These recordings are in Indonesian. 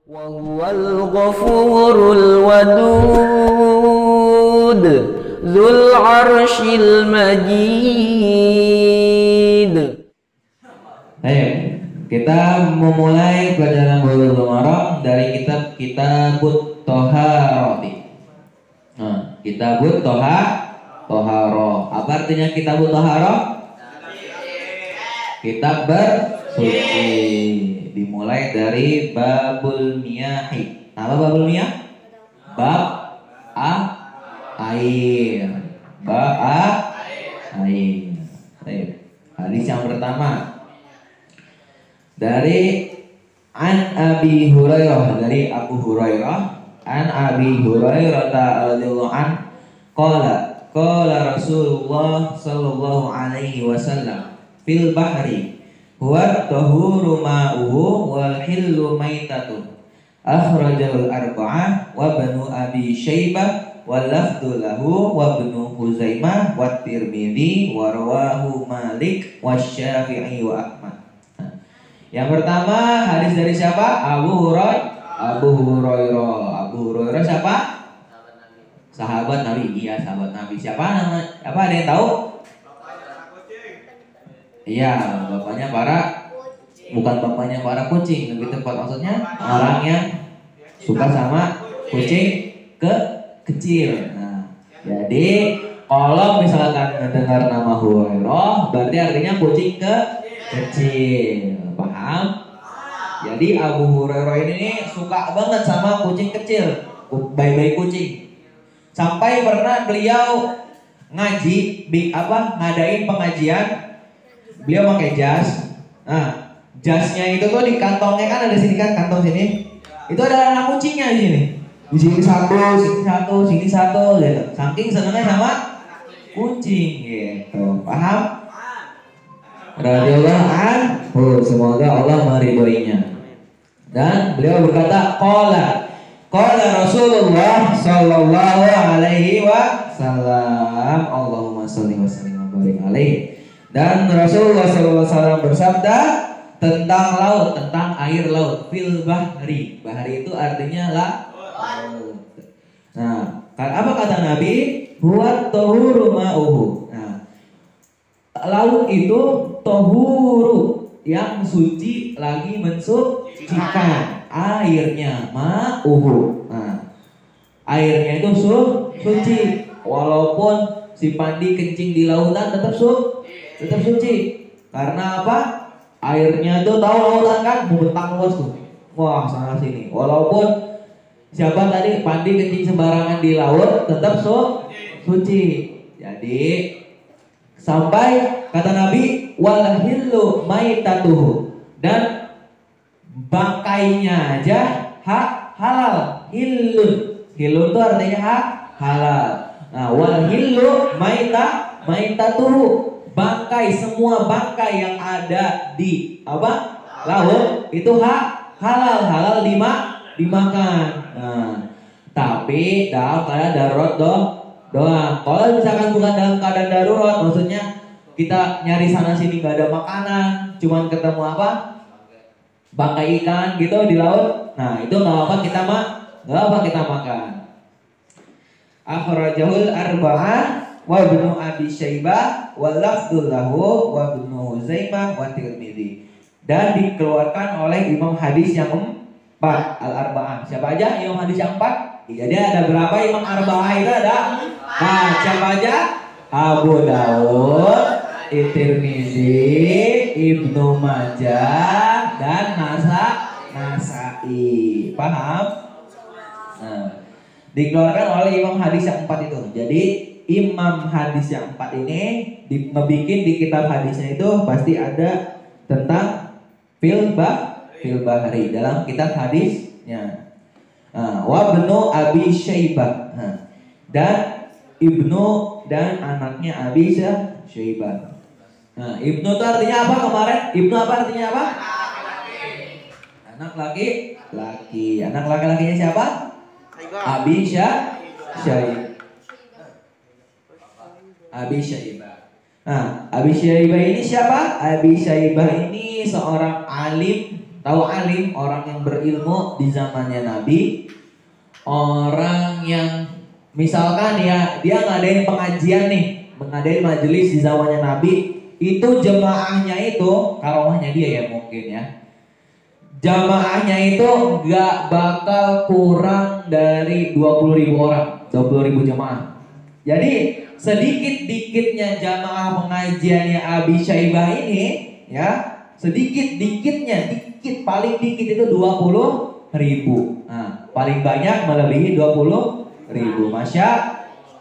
وهو الغفور الودود ذو العرش المجيد. Ayo, kita memulai pelajaran Bulughul Maram dari Kitabut Thaharati. Kitabut Thaharo. Apa artinya Kitabut Thaharo? Kitab bersuci. Dimulai dari babul miyahi. Apa babul miyah? Bab air. Air. Hadis yang pertama dari Abi Hurairah, dari Abu Hurairah, Abi Hurairah radhiyallahu an qala Rasulullah sallallahu alaihi wasallam fil bahri huwa tahuru ma'uhu wal hillu maitatu akhrajal arba'ah wa banu Abi Syaibah wal lafdhu lahu wa banu Huzaimah wa Tirmidzi wa rawahu Malik wa Syafi'i wa Ahmad. Yang pertama hadis dari siapa? Abu Hurairah siapa? Sahabat Nabi. Iya, sahabat Nabi. Siapa nama? Apa ada yang tahu? Iya, bapaknya bukan bapaknya para kucing, lebih tepat maksudnya orang yang suka sama kucing kecil. Nah, jadi kalau misalkan mendengar nama Hurairah, berarti artinya kucing kecil. Paham? Jadi Abu Hurairah ini suka banget sama kucing kecil, bayi-bayi kucing. Sampai pernah beliau ngadain pengajian. Beliau pakai jas. Nah, jasnya itu tuh di kantongnya kan ada sini kan, kantong sini. Itu ada anak kucingnya di sini. Di sini satu, sini satu gitu. Saking senengnya sama kucing gitu. Paham? Radhiyallahu anhu, semoga Allah meridhoinya. Dan beliau berkata, qala Rasulullah sallallahu alaihi wasallam, Allahumma shalli wa sallim wa barik alaihi. Dan Rasulullah SAW bersabda tentang laut, tentang air laut. Fil bahri. Bahri itu artinya laut. Nah, apa kata Nabi? Huwa tahuru ma'uhu. Nah, laut itu tahuru, yang suci lagi mensucikan. Airnya ma'uhu. Nah, airnya itu suci. Walaupun si Pandi kencing di lautan tetap suci. Karena apa? Airnya tuh tahu lautan kan membentang luas tuh. Wah, sana sini. Walaupun siapa tadi Pandi kencing sembarangan di laut tetap suci. Jadi sampai kata Nabi wal hillu maitatuhu, dan bangkainya aja halal. Hillun itu artinya halal. Nah, wal hillu maitatuhu, bangkai, semua bangkai yang ada di laut itu halal dimakan. Nah, tapi dalam keadaan darurat doang. Kalau misalkan bukan dalam keadaan darurat, maksudnya kita nyari sana sini gak ada makanan, cuman ketemu bangkai ikan gitu di laut. Nah, itu nggak apa kita makan. Akhrajahul arba'ah wa ibnu Abi Syaibah wa lafdhu lahu wa ibnu Huzaimah wa Tirmidzi, dan dikeluarkan oleh imam hadis yang 4 al-arba'ah. Siapa aja imam hadis yang 4? Jadi ada berapa imam arba'ah itu? Ada 4. Siapa aja? Abu Dawud, Tirmidzi, Ibnu Majah, dan Nasa'i. Paham? Nah, dikeluarkan oleh imam hadis yang 4 itu. Jadi imam hadis yang 4 ini ngebikin di kitab hadisnya itu pasti ada tentang fil bahri dalam kitab hadisnya. Wa ibnu Abi Syaibah, dan ibnu dan anaknya Abi Syaibah. Nah, ibnu itu artinya apa kemarin? Ibnu apa artinya apa? Anak laki-laki. Anak laki-lakinya siapa? Abi Syaibah. Nah, Abi Syaibah ini siapa? Abi Syaibah ini seorang alim Tahu alim, orang yang berilmu di zamannya Nabi, orang yang misalkan ya dia ngadain pengajian nih, mengadain majelis di zamannya Nabi, itu jemaahnya itu karomahnya dia ya mungkin ya. Jamaahnya itu gak bakal kurang dari 20.000 orang, 20.000 jamaah. Jadi sedikit-dikitnya jamaah pengajiannya Abi Syaibah ini ya, sedikit-dikitnya, dikit paling dikit itu 20.000. Nah, paling banyak melebihi 20.000. Masya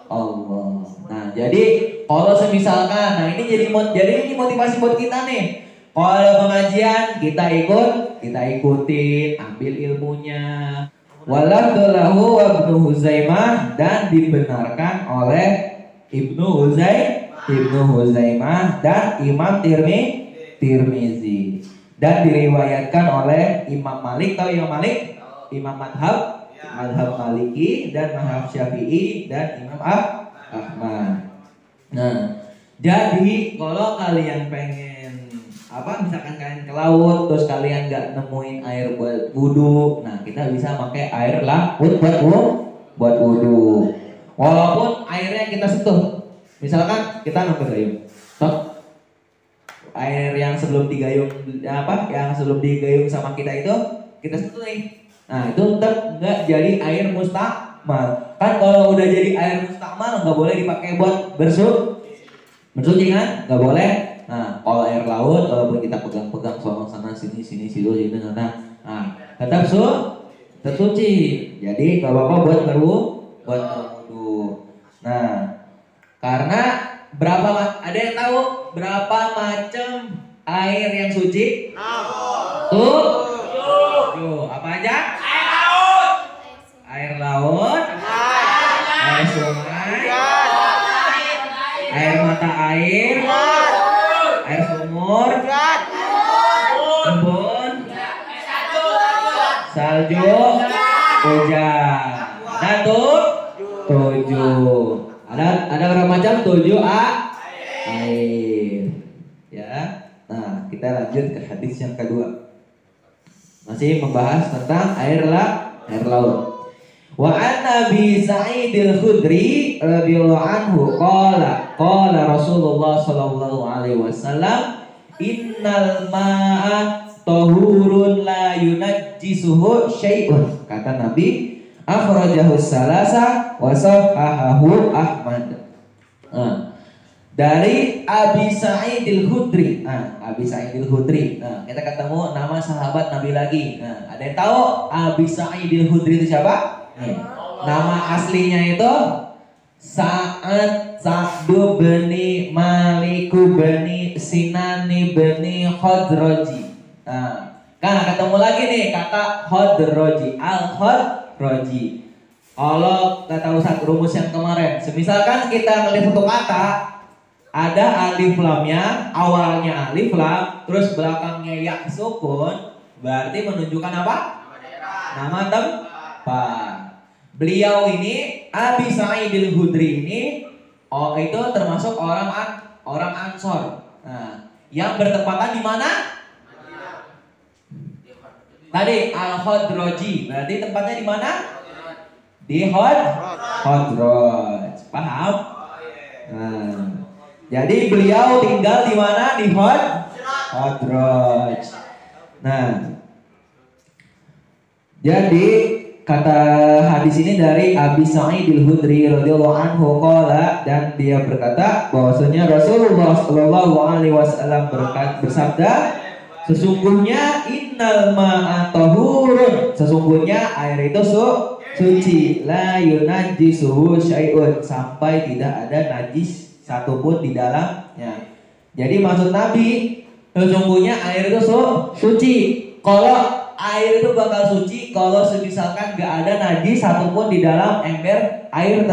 Allah. Nah, jadi kalau semisalkan, nah ini jadi ini motivasi buat kita nih. Kalau pengajian kita ikutin, ambil ilmunya. Walafdulahu wa Ibnu Huzaimah, dan dibenarkan oleh Ibnu Huzaimah dan Imam Tirmizi, dan diriwayatkan oleh Imam Malik. Tahu Imam Malik? Imam madhab Maliki dan madhab Syafi'i dan Imam Ahmad. Nah, jadi kalau kalian pengen misalkan kalian ke laut terus kalian nggak nemuin air buat wudhu, nah kita bisa pakai air laut buat wudhu. Walaupun airnya kita sentuh, misalkan kita ngambil gayung, air yang sebelum digayung yang sebelum digayung sama kita itu kita sentuh nih, nah itu tetap nggak jadi air mustakmal. Kan kalau udah jadi air mustakmal nggak boleh dipakai buat bersuci kan, nggak boleh. Nah, kalau air laut, walaupun kita pegang-pegang sana sini situ gitu, nah tetap suci. Jadi nggak apa-apa buat berwudu. Nah, karena ada yang tahu berapa macam air yang suci? Tuh, apa aja? Air laut, air sungai, air mata air, air sumur, embun, salju, hujan. Dan 7. Ada berapa macam? 7 air. Ya. Nah, kita lanjut ke hadis yang kedua. Masih membahas tentang air laut. Wa an Nabi Sa'id al-Khudri radhiyallahu anhu qala Rasulullah sallallahu alaihi wasallam innal ma'a tahurun la yunajjisuhu syai'un. Kata Nabi, akhrajahu salasa wa sahahahu Ahmad. Dari Abi Sa'id al-Khudri. Abi Sa'id al-Khudri. Kita ketemu nama sahabat Nabi lagi. Ada yang tahu Abi Sa'id al-Khudri itu siapa? Nama aslinya itu Sa'du bin Maliku bin Sinani bin Khadraji. Kan ketemu lagi nih kata Khadraji, Al-Khadraji. Kalau kita tahu satu rumus yang kemarin, semisalkan kita ngelihat satu kata ada alif lamnya, awalnya alif lam, terus belakangnya ya sukun, berarti menunjukkan apa? Nama tempat. Beliau ini Abi Sa'id al-Khudri ini itu termasuk orang Ansor. Nah, yang bertempatan di mana? Tadi Al-Khadraji. Berarti tempatnya di mana? Di Khadraj. Paham? Nah, jadi beliau tinggal di mana? Di Khadraj. Nah, jadi kata hadis ini dari Abi Sa'id al-Khudri radhiyallahu anhu qala, dan dia berkata bahwasanya Rasulullah sallallahu alaihi wasallam bersabda, sesungguhnya innal ma'a tahurun, sesungguhnya air itu suci, la yunajjisuhu syai'un, sampai tidak ada najis satupun di dalamnya. Jadi maksud Nabi, sesungguhnya air itu suci. Kalau air itu bakal suci kalau misalkan gak ada najis satupun di dalam ember air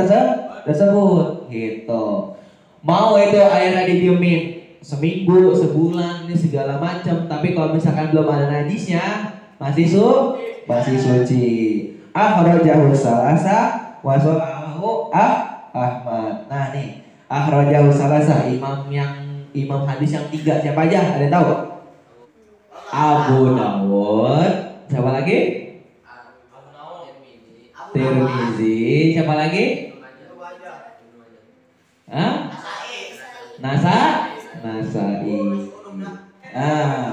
tersebut gitu. Mau itu airnya didiemin seminggu, sebulan, ini segala macam, tapi kalau misalkan belum ada najisnya masih suci. Akhrajahu salasa wa sahahu Ahmad. Nah nih, akhrajahu salasa, imam hadis yang 3 siapa aja? Ada yang tahu? Abu Dawud. Siapa lagi? Tirmizi. Siapa lagi? Hah? Nasai.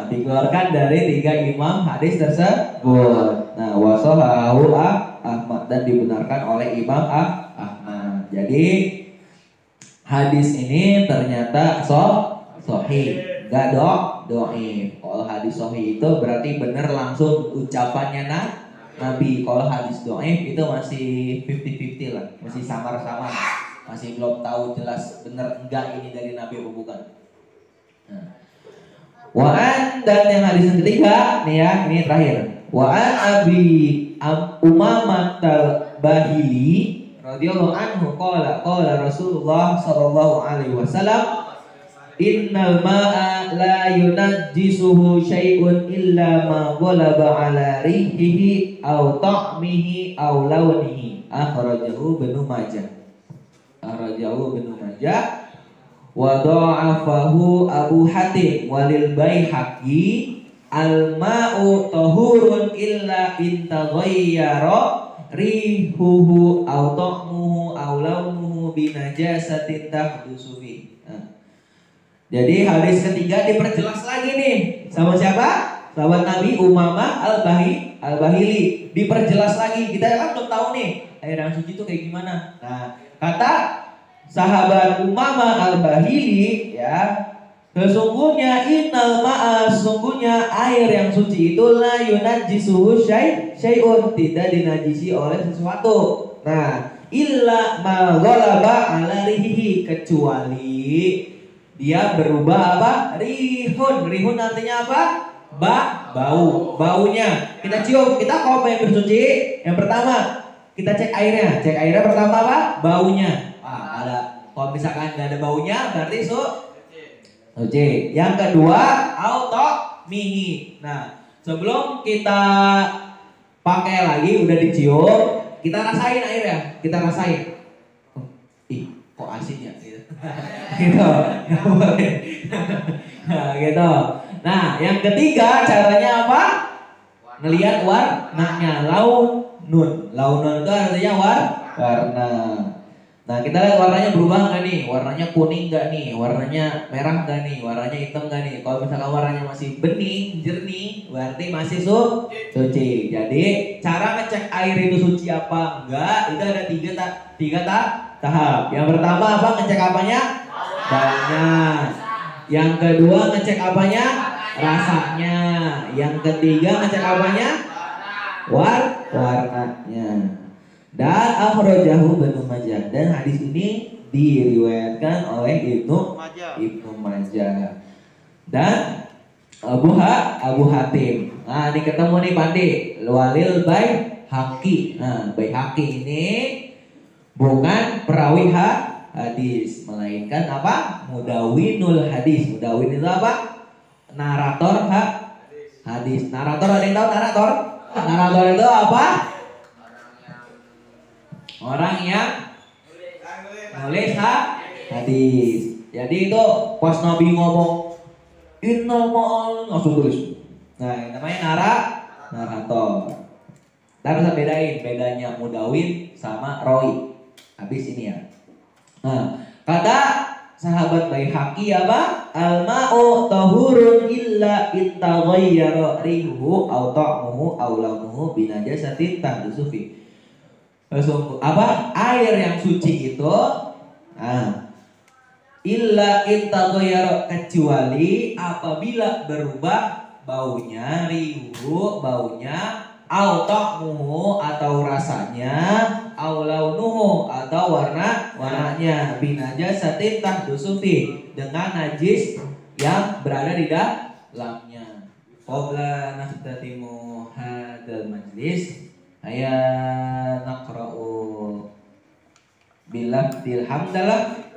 Dikeluarkan dari 3 imam hadis tersebut. Nah, wasohahu Ahmad, dan dibenarkan oleh Imam Ahmad. Jadi hadis ini ternyata sahih, gak doif. Kalau hadis sahih itu berarti benar langsung ucapannya Nabi. Kalau hadis doif itu masih 50-50 lah, masih samar-samar, masih belum tahu jelas benar enggak ini dari Nabi atau bukan. Nah. Wa'an, dan yang hadis yang ketiga nih ya, ini terakhir. Wa'an Abi Umamah al-Bahili radhiyallahu anhu qala Rasulullah sallallahu alaihi wasallam, innal ma'a la yunajjisuhu syai'un illa ma ghalaba ala rihihi aw ta'mihi aw launihi. Akhrajahu Ibnu Majah. Wa dha'afahu Abu Hatim walil Baihaqi al-ma'u tahurun illa in taghayyara rihuhu aw ta'muhu aw launuhu binajasatin tahdusu fi. Jadi hadis ketiga diperjelas lagi nih sama siapa? Sahabat Nabi Umamah al-Bahili. Diperjelas lagi. Kita kan belum tahu nih air yang suci itu kayak gimana. Nah, kata sahabat Umamah al-Bahili, ya, sesungguhnya innal ma'a, sesungguhnya air yang suci itu la yunajjisuhu syai'un, tidak dinajisi oleh sesuatu. Nah, illa ma ghalaba ala rihihi, kecuali dia berubah apa? Rihun artinya apa? Baunya. Kita cium, kita kalau pengen bersuci, yang pertama kita cek airnya. Cek airnya pertama apa? Baunya. Ada. Kalau misalkan nggak ada baunya berarti suci. Yang kedua, auto mihi. Nah, sebelum kita pakai lagi, udah dicium, kita rasain airnya. Kita rasain. Ih, kok asin ya? Gitu. Nah, gitu. Nah, yang ketiga caranya apa? Ngelihat warnanya. Launun itu artinya warna. Nah, kita lihat warnanya berubah nggak nih? Warnanya kuning nggak nih? Warnanya merah nggak nih? Warnanya hitam nggak nih? Kalau misalkan warnanya masih bening, jernih, berarti masih suci. Jadi cara ngecek air itu suci apa enggak? Itu ada tiga tahap. Yang pertama apa? Ngecek apanya? Baunya. Yang kedua ngecek apanya? Rasanya. Yang ketiga ngecek apanya? Warnanya. Dan akhrajahu Ibnu Majah, dan hadis ini diriwayatkan oleh Ibnu Majah dan Abu Hatim. Nah, ini ketemu nih Pandi, walil Baihaqi. Nah, Baihaqi ini bukan perawi hadis, melainkan apa? Mudawinul hadis. Mudawin itu apa? Narator hadis. Narator, ada yang tahu narator? Narator itu apa? Orang yang nulis hadis. Jadi itu pas Nabi ngomong innal ma'al langsung tulis. Nah, yang namanya narator. Kita bisa bedain bedanya mudawin sama rawi. Habis ini ya. Nah, kata sahabat Baihaqi apa? Al-ma'u tahurun illa ittaghayyara rihuhu aw ta'muhu aw launuhu binajasatin tahdusu fi. Apa? Air yang suci itu illa ittaghayyara, kecuali apabila berubah baunya, rihu baunya, au ta'muhu atau rasanya, au launuhu atau warnanya, binajasatin tahdusu fi, dengan najis yang berada di dalamnya. Qabla naftatimu hadzal majlis aya naqra'u bilafdil hamdalah